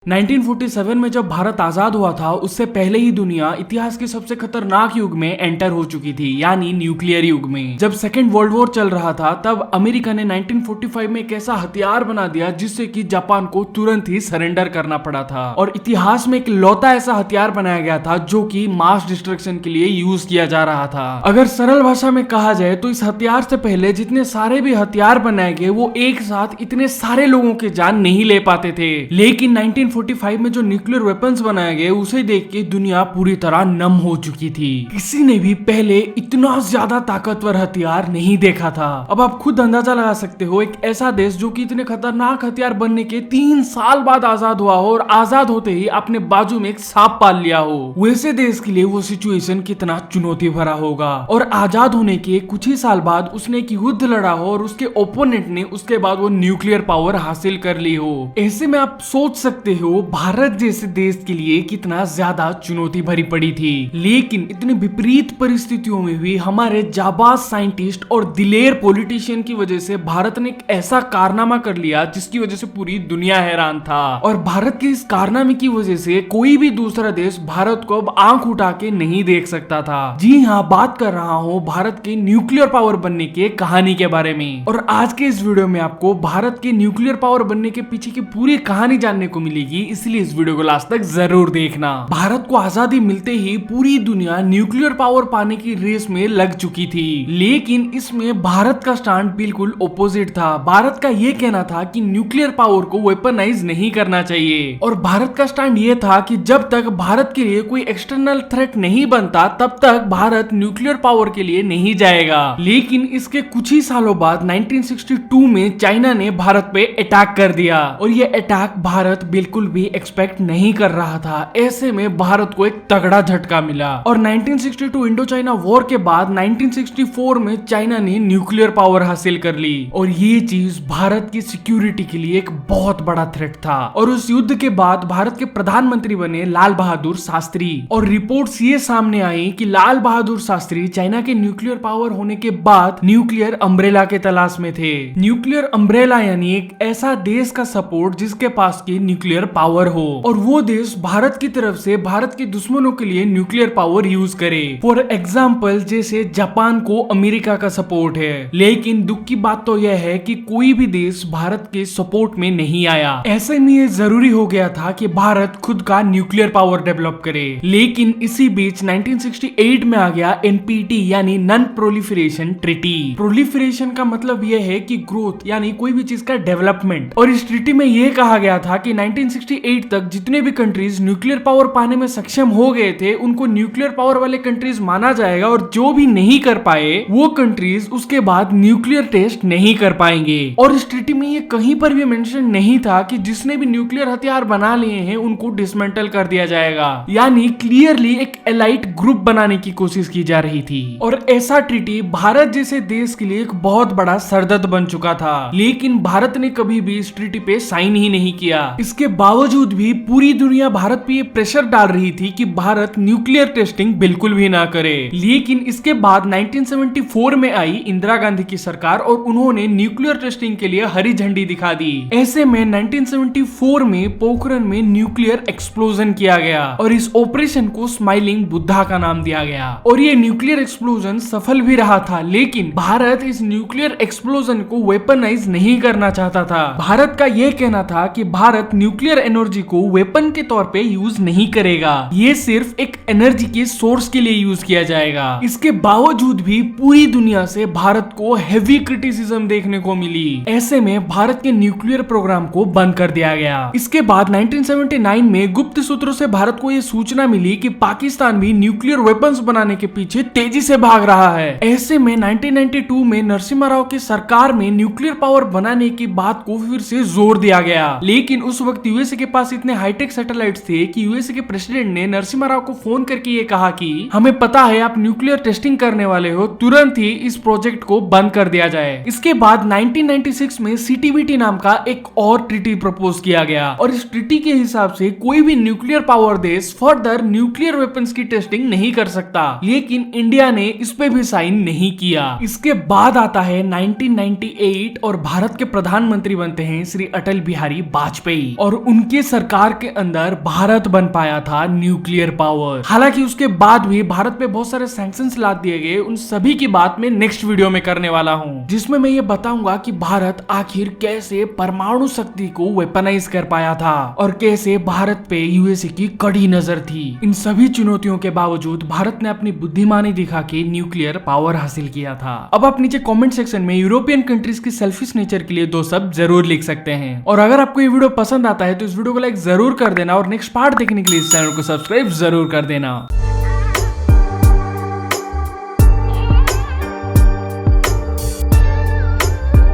1947 में जब भारत आजाद हुआ था उससे पहले ही दुनिया इतिहास के सबसे खतरनाक युग में एंटर हो चुकी थी, यानी न्यूक्लियर युग में। जब सेकेंड वर्ल्ड वॉर चल रहा था तब अमेरिका ने 1945 में एक ऐसा हथियार बना दिया जिससे कि जापान को तुरंत ही सरेंडर करना पड़ा था, और इतिहास में एक लौता ऐसा हथियार बनाया गया था जो कि मास डिस्ट्रक्शन के लिए यूज किया जा रहा था। अगर सरल भाषा में कहा जाए तो इस हथियार से पहले जितने सारे भी हथियार बनाए गए वो एक साथ इतने सारे लोगों की जान नहीं ले पाते थे, लेकिन 1945 में जो न्यूक्लियर वेपन्स बनाए गए उसे देख के दुनिया पूरी तरह नम हो चुकी थी। किसी ने भी पहले इतना ज्यादा ताकतवर हथियार नहीं देखा था। अब आप खुद अंदाजा लगा सकते हो, एक ऐसा देश जो कि इतने खतरनाक हथियार बनने के 3 साल बाद आजाद हुआ हो और आजाद होते ही अपने बाजू में एक सांप पाल लिया हो, वैसे देश के लिए वो सिचुएशन कितना चुनौती भरा होगा। और आजाद होने के कुछ ही साल बाद उसने एक युद्ध लड़ा हो और उसके ओपोनेंट ने उसके बाद वो न्यूक्लियर पावर हासिल कर ली हो। ऐसे में आप सोच सकते हो भारत जैसे देश के लिए कितना ज्यादा चुनौती भरी पड़ी थी। लेकिन इतनी विपरीत परिस्थितियों में भी हमारे जाबाज साइंटिस्ट और दिलेर पॉलिटिशियन की वजह से भारत ने एक ऐसा कारनामा कर लिया जिसकी वजह से पूरी दुनिया हैरान था। और भारत के इस कारनामे की वजह से कोई भी दूसरा देश भारत को अब आंख उठा के नहीं देख सकता था। जी हाँ, बात कर रहा हूँ भारत के न्यूक्लियर पावर बनने के कहानी के बारे में। और आज के इस वीडियो में आपको भारत के न्यूक्लियर पावर बनने के पीछे की पूरी कहानी जानने को मिलेगी, इसलिए इस वीडियो को लास्ट तक जरूर देखना। भारत को आजादी मिलते ही पूरी दुनिया न्यूक्लियर पावर पाने की रेस में लग चुकी थी, लेकिन इसमें भारत का स्टैंड बिल्कुल ऑपोजिट था। भारत का ये कहना था कि न्यूक्लियर पावर को वेपनाइज नहीं करना चाहिए, और भारत का स्टैंड ये था कि जब तक भारत के लिए कोई एक्सटर्नल थ्रेट नहीं बनता तब तक भारत न्यूक्लियर पावर के लिए नहीं जाएगा। लेकिन इसके कुछ ही सालों बाद 1962 में चाइना ने भारत पे अटैक कर दिया, और ये अटैक भारत बिल्कुल भी एक्सपेक्ट नहीं कर रहा था। ऐसे में भारत को एक तगड़ा झटका मिला, और 1962 इंडो चाइना वॉर के बाद 1964 में चाइना ने न्यूक्लियर पावर हासिल कर ली, और ये चीज भारत की सिक्योरिटी के लिए एक बहुत बड़ा थ्रेट था। और उस युद्ध के बाद भारत के प्रधानमंत्री बने लाल बहादुर शास्त्री, और रिपोर्ट्स ये सामने आई कि लाल बहादुर शास्त्री चाइना के न्यूक्लियर पावर होने के बाद न्यूक्लियर अम्ब्रेला के तलाश में थे। न्यूक्लियर अम्ब्रेला यानी एक ऐसा देश का सपोर्ट जिसके पास की न्यूक्लियर पावर हो, और वो देश भारत की तरफ से भारत के दुश्मनों के लिए न्यूक्लियर पावर यूज करे। फॉर एग्जाम्पल जैसे जापान को अमेरिका का सपोर्ट है, लेकिन दुख की बात तो यह है कि कोई भी देश भारत के सपोर्ट में नहीं आया। ऐसे में ये जरूरी हो गया था कि भारत खुद का न्यूक्लियर पावर डेवलप करे। लेकिन इसी बीच 1968 में आ गया एनपीटी यानी नॉन प्रोलिफरेशन ट्रीटी। प्रोलिफरेशन का मतलब यह है कि ग्रोथ यानी कोई भी चीज का डेवलपमेंट, और इस ट्रीटी में यह कहा गया था कि 1968 तक जितने भी कंट्रीज न्यूक्लियर पावर पाने में सक्षम हो गए थे उनको न्यूक्लियर पावर वाले कंट्रीज माना जाएगा, और जो भी नहीं कर पाए वो कंट्रीज उसके बाद न्यूक्लियर टेस्ट नहीं कर पाएंगे। और इस ट्रीटी में ये कहीं पर भी मेंशन नहीं था कि जिसने भी न्यूक्लियर हथियार बना लिए हैं उनको डिसमेंटल कर दिया जाएगा, यानी क्लियरली एक एलाइट ग्रुप बनाने की कोशिश की जा रही थी। और ऐसा ट्रीटी भारत जैसे देश के लिए एक बहुत बड़ा सरदर्द बन चुका था, लेकिन भारत ने कभी भी इस ट्रीटी पे साइन ही नहीं किया। इसके बावजूद भी पूरी दुनिया भारत पे ये प्रेशर डाल रही थी कि भारत न्यूक्लियर टेस्टिंग बिल्कुल भी ना करे। लेकिन इसके बाद 1974 में आई इंदिरा गांधी की सरकार, और उन्होंने न्यूक्लियर टेस्टिंग के लिए हरी झंडी दिखा दी। ऐसे में 1974 में पोखरण में न्यूक्लियर एक्सप्लोजन किया गया, और इस ऑपरेशन को स्माइलिंग बुद्धा का नाम दिया गया। और ये न्यूक्लियर एक्सप्लोजन सफल भी रहा था, लेकिन भारत इस न्यूक्लियर एक्सप्लोजन को वेपनाइज नहीं करना चाहता था। भारत का यह कहना था कि भारत न्यूक्लियर एनर्जी को वेपन के तौर पे यूज नहीं करेगा, ये सिर्फ एक एनर्जी के सोर्स के लिए यूज किया जाएगा। इसके बावजूद भी पूरी दुनिया से भारत को हेवी क्रिटिसिज्म देखने को मिली। ऐसे में भारत के न्यूक्लियर प्रोग्राम को बंद कर दिया गया। इसके बाद 1979 में गुप्त सूत्रों से भारत को यह सूचना मिली कि पाकिस्तान भी न्यूक्लियर वेपन्स बनाने के पीछे तेजी से भाग रहा है। ऐसे में 1992 में नरसिम्हा राव की सरकार में न्यूक्लियर पावर बनाने की बात को फिर से जोर दिया गया, लेकिन उस वक्त यूएसए के पास इतने हाईटेक सैटेलाइट्स थे कि यूएसए के प्रेसिडेंट ने नरसिम्हा राव को फोन करके ये कहा कि हमें पता है आप न्यूक्लियर टेस्टिंग करने वाले हो, तुरंत ही इस प्रोजेक्ट को बंद कर दिया जाए। इसके बाद 1996 में सीटीबीटी नाम का एक और ट्रीटी प्रपोज किया गया, और इस ट्रीटी के हिसाब से कोई भी न्यूक्लियर पावर देश फर्दर न्यूक्लियर वेपन्स की टेस्टिंग नहीं कर सकता, लेकिन इंडिया ने इस पे भी साइन नहीं किया। इसके बाद आता है 1998 और भारत के प्रधानमंत्री बनते हैं श्री अटल बिहारी वाजपेयी, और उनके सरकार के अंदर भारत बन पाया था न्यूक्लियर पावर। हालांकि उसके बाद भी भारत पे बहुत सारे सैंक्शंस ला दिए गए। उन सभी की बात मैं नेक्स्ट वीडियो में करने वाला हूँ, जिसमें मैं ये बताऊंगा कि भारत आखिर कैसे परमाणु शक्ति को वेपनाइज कर पाया था और कैसे भारत पे यूएसए की कड़ी नजर थी। इन सभी चुनौतियों के बावजूद भारत ने अपनी बुद्धिमानी दिखा के न्यूक्लियर पावर हासिल किया था। अब आप नीचे कमेंट सेक्शन में यूरोपियन कंट्रीज की सेल्फिश नेचर के लिए 2 शब्द जरूर लिख सकते हैं। और अगर आपको ये वीडियो पसंद आता है तो इस वीडियो को लाइक जरूर कर देना और नेक्स्ट पार्ट देखने के लिए इस चैनल को सब्सक्राइब जरूर कर देना।